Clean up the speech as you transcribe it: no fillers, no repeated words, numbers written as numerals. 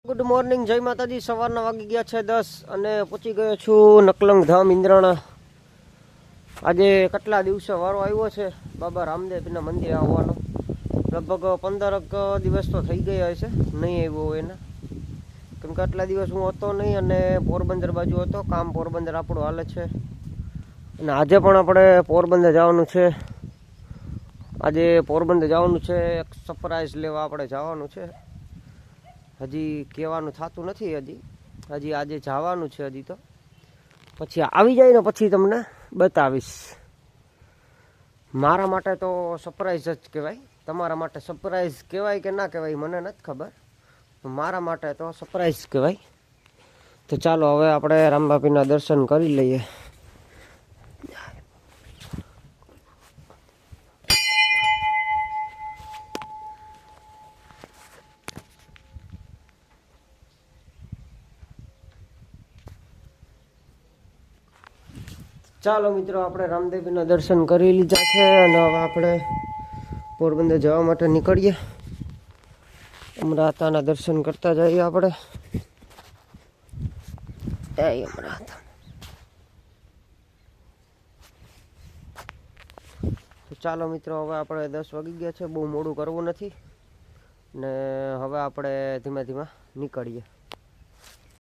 Good morning, જય માતાજી। સવારના વાગી ગયા છે 10 અને પહોંચી ગયો છું નકલંગ ધામ ઇન્દ્રાણા। આજે કેટલા દિવસે વારો આવ્યો છે બાબા રામદેવના મંદિરે આવવાનો। લગભગ 15 દિવસ તો થઈ ગયા હશે નહીં આવ્યો હોય એના, કેમ કે આટલા દિવસ હું હતો નહીં અને પોરબંદર બાજુ હતો, કામ પોરબંદર આપણું હાલે છે। અને આજે પણ આપણે પોરબંદર જવાનું છે। આજે પોરબંદર જવાનું છે, એક સરપ્રાઈઝ લેવા આપણે જવાનું છે। હજી કહેવાનું થતું નથી, હજી આજે જવાનું છે। હજી તો પછી આવી જાય ને પછી તમને બતાવીશ। મારા માટે તો સરપ્રાઈઝ જ કહેવાય, તમારા માટે સરપ્રાઈઝ કહેવાય કે ના કહેવાય મને નથી ખબર, મારા માટે તો સરપ્રાઈઝ કહેવાય। તો ચાલો હવે આપણે રામબાપીના દર્શન કરી લઈએ। ચાલો મિત્રો, આપણે રામદેવના દર્શન કરી લીધા છે અને હવે આપણે પોરબંદર જવા માટે નીકળીએ। અમરાતાના દર્શન કરતા જઈએ આપણે। અમરાતા તો ચાલો મિત્રો, હવે આપણે 10 વાગી ગયા છે, બહુ મોડું કરવું નથી ને હવે આપણે ધીમે ધીમે નીકળીએ।